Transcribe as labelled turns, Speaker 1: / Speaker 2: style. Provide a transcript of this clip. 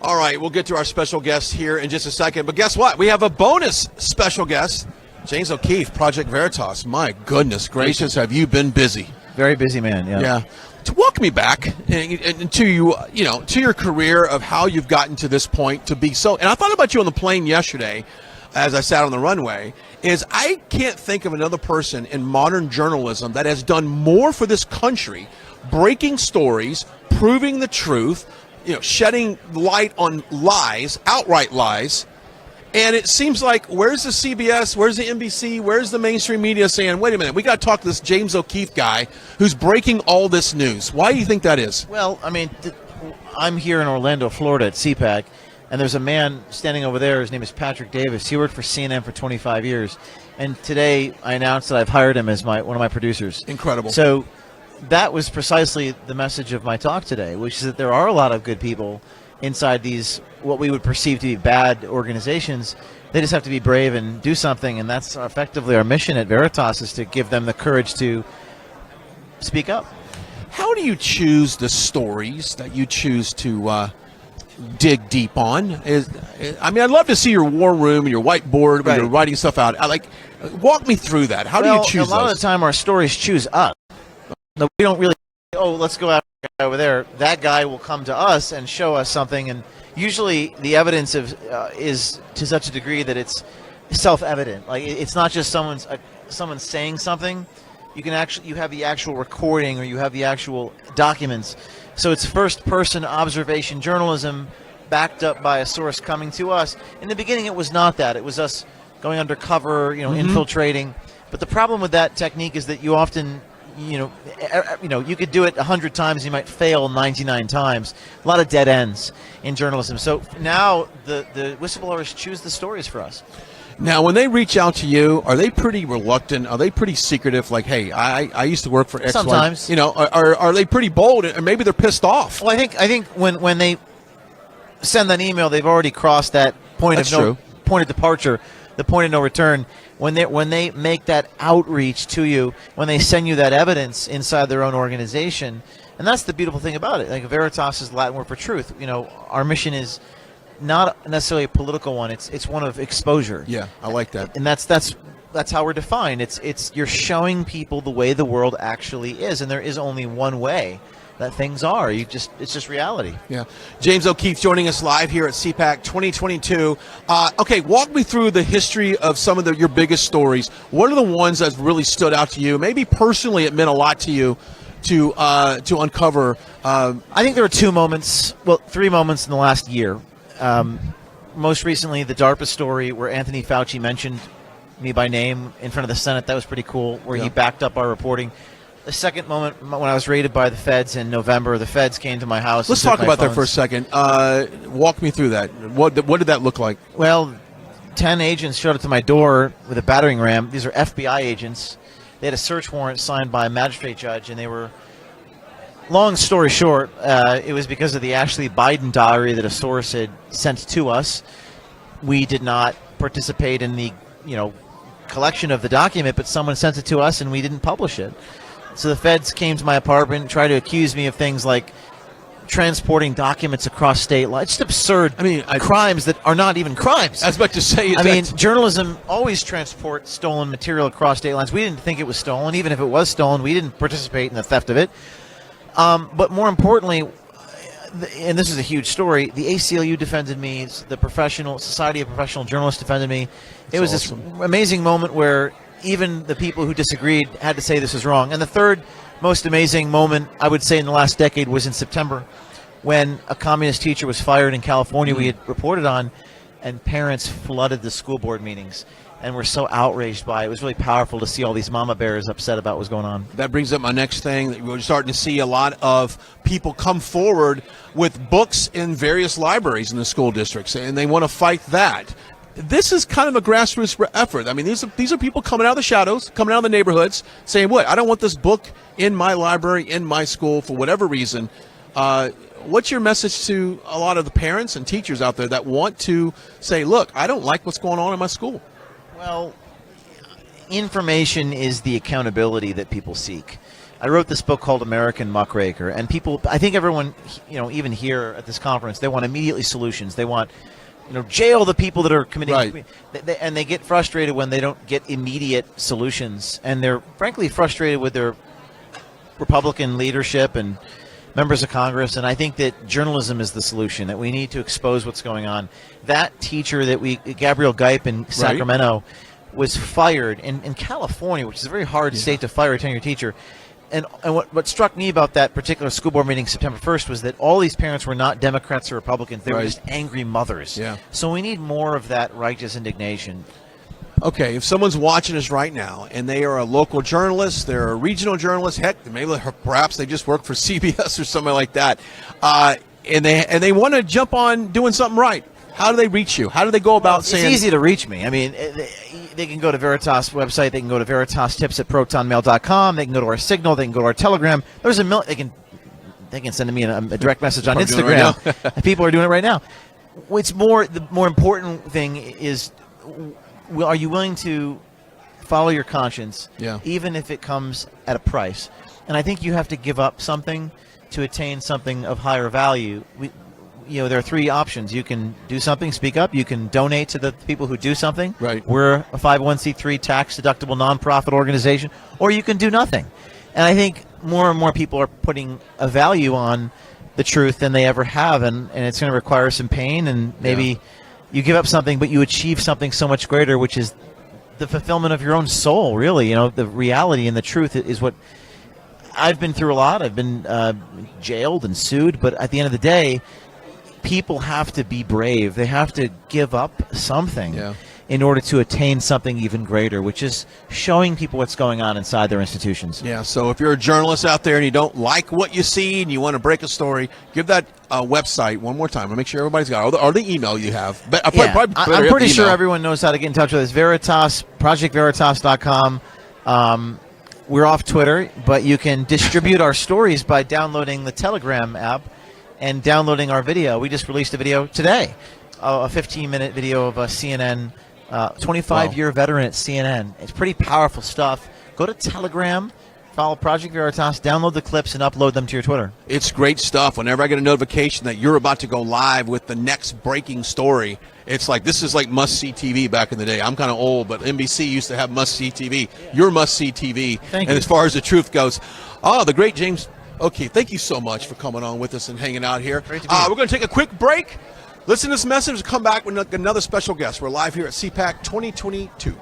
Speaker 1: All right, we'll get to our special guest here in just a second. But guess what? We have a bonus special guest, James O'Keefe, Project Veritas. My goodness gracious, have you been busy?
Speaker 2: Very busy man, yeah.
Speaker 1: Yeah. To walk me back and to to your career of how you've gotten to this point to be so. And I thought about you on the plane yesterday as I sat on the runway. Is I can't think of another person in modern journalism that has done more for this country, breaking stories, proving the truth, shedding light on lies, outright lies. And it seems like, where's the CBS, where's the NBC, where's the mainstream media saying, wait a minute, we got to talk to this James O'Keefe guy who's breaking all this news. Why do you think that is?
Speaker 2: Well, I mean, I'm here in Orlando, Florida at CPAC, and there's a man standing over there. His name is Patrick Davis. He worked for CNN for 25 years. And today I announced that I've hired him as one of my producers.
Speaker 1: Incredible.
Speaker 2: So that was precisely the message of my talk today, which is that there are a lot of good people inside these what we would perceive to be bad organizations. They just have to be brave and do something, and that's effectively our mission at Veritas, is to give them the courage to speak up.
Speaker 1: How do you choose the stories that you choose to dig deep on? I'd love to see your war room and your whiteboard when you're writing stuff out. Walk me through that. How do you choose
Speaker 2: a lot of the time our stories choose us. We don't really, let's go after the guy over there. That guy will come to us and show us something, and usually the evidence is to such a degree that it's self-evident. Like, it's not just someone saying something. You have the actual recording, or you have the actual documents. So it's first-person observation journalism backed up by a source coming to us. In the beginning, it was not that. It was us going undercover, infiltrating. But the problem with that technique is that you often you could do it 100 times, you might fail 99 times. A lot of dead ends in journalism. So now the whistleblowers choose the stories for us.
Speaker 1: Now, when they reach out to you, are they pretty reluctant? Are they pretty secretive? Like, hey, I used to work for X.
Speaker 2: Sometimes.
Speaker 1: Are they pretty bold, and maybe they're pissed off?
Speaker 2: Well, I think when they send that email, they've already crossed that point of departure, the point of no return. When they make that outreach to you, when they send you that evidence inside their own organization, and that's the beautiful thing about it. Like, Veritas is Latin word for truth. Our mission is not necessarily a political one. It's one of exposure.
Speaker 1: Yeah, I like that.
Speaker 2: And that's how we're defined. It's you're showing people the way the world actually is, and there is only one way that things are. It's just reality.
Speaker 1: Yeah. James O'Keefe joining us live here at CPAC 2022. Okay, walk me through the history of some of your biggest stories. What are the ones that really stood out to you? Maybe personally it meant a lot to you to uncover.
Speaker 2: I think there were three moments in the last year. Most recently, the DARPA story where Anthony Fauci mentioned me by name in front of the Senate. That was pretty cool, where he backed up our reporting. The second moment, when I was raided by the feds in November, the feds came to my house.
Speaker 1: Let's talk about that for a second. Walk me through that. What did that look like?
Speaker 2: Well, 10 agents showed up to my door with a battering ram. These are FBI agents. They had a search warrant signed by a magistrate judge, and they were, long story short, it was because of the Ashley Biden diary that a source had sent to us. We did not participate in the collection of the document, but someone sent it to us, and we didn't publish it. So the feds came to my apartment and tried to accuse me of things like transporting documents across state lines. Just absurd crimes that are not even crimes.
Speaker 1: I was about to say.
Speaker 2: Journalism always transports stolen material across state lines. We didn't think it was stolen. Even if it was stolen, we didn't participate in the theft of it. But more importantly, and this is a huge story, the ACLU defended me. The Society of Professional Journalists defended me. It was awesome. This amazing moment where even the people who disagreed had to say this is wrong. And the third most amazing moment, I would say, in the last decade was in September, when a communist teacher was fired in California. We had reported on, and parents flooded the school board meetings and were so outraged by it. It was really powerful to see all these mama bears upset about what's going on.
Speaker 1: That brings up my next thing. We're starting to see a lot of people come forward with books in various libraries in the school districts, and they want to fight that. This is kind of a grassroots effort. I mean, these are people coming out of the shadows, coming out of the neighborhoods, saying, "What? I don't want this book in my library, in my school, for whatever reason." What's your message to a lot of the parents and teachers out there that want to say, "Look, I don't like what's going on in my school"?
Speaker 2: Well, information is the accountability that people seek. I wrote this book called American Muckraker, and people, I think everyone, even here at this conference, they want immediately solutions. They want, jail the people that are committing,
Speaker 1: Right.
Speaker 2: and they get frustrated when they don't get immediate solutions, and they're frankly frustrated with their Republican leadership and members of Congress. And I think that journalism is the solution, that we need to expose what's going on. That teacher Gabrielle Geip in Sacramento, was fired in California, which is a very hard state to fire a tenured teacher. And what struck me about that particular school board meeting September 1st was that all these parents were not Democrats or Republicans. They were just angry mothers.
Speaker 1: Yeah. So
Speaker 2: we need more of that righteous indignation.
Speaker 1: Okay, if someone's watching us right now and they are a local journalist, they're a regional journalist, heck, maybe perhaps they just work for CBS or something like that, and they want to jump on doing something right, how do they reach you? How do they go about saying?
Speaker 2: It's easy to reach me. I mean, they can go to Veritas website. They can go to veritastips@protonmail.com. They can go to our Signal. They can go to our Telegram. There's they can send me a direct message on Instagram. Right. People are doing it right now. The more important thing is, are you willing to follow your conscience, even if it comes at a price? And I think you have to give up something to attain something of higher value. There are three options. You can do something, speak up. You can donate to the people who do something.
Speaker 1: Right.
Speaker 2: We're a 501c3 tax-deductible nonprofit organization. Or you can do nothing. And I think more and more people are putting a value on the truth than they ever have, and it's going to require some pain, and maybe you give up something, but you achieve something so much greater, which is the fulfillment of your own soul, really. The reality and the truth is what I've been through a lot. I've been jailed and sued, but at the end of the day, people have to be brave. They have to give up something in order to attain something even greater, which is showing people what's going on inside their institutions.
Speaker 1: Yeah, so if you're a journalist out there and you don't like what you see and you want to break a story, give that website one more time. I'll make sure everybody's got it, or the email you have. But
Speaker 2: I'm pretty sure everyone knows how to get in touch with us. Veritas, projectveritas.com. We're off Twitter, but you can distribute our stories by downloading the Telegram app and downloading our video. We just released a video today, a 15-minute video of a CNN, 25-year veteran at CNN. It's pretty powerful stuff. Go to Telegram, follow Project Veritas, download the clips, and upload them to your Twitter.
Speaker 1: It's great stuff. Whenever I get a notification that you're about to go live with the next breaking story, it's like, this is like must-see TV back in the day. I'm kind of old, but NBC used to have must-see TV. You're must-see TV.
Speaker 2: Thank
Speaker 1: you.
Speaker 2: And
Speaker 1: as far as the truth goes, the great James. Okay, thank you so much for coming on with us and hanging out here.
Speaker 2: Great to be here.
Speaker 1: We're going to take a quick break. Listen to this message and come back with another special guest. We're live here at CPAC 2022.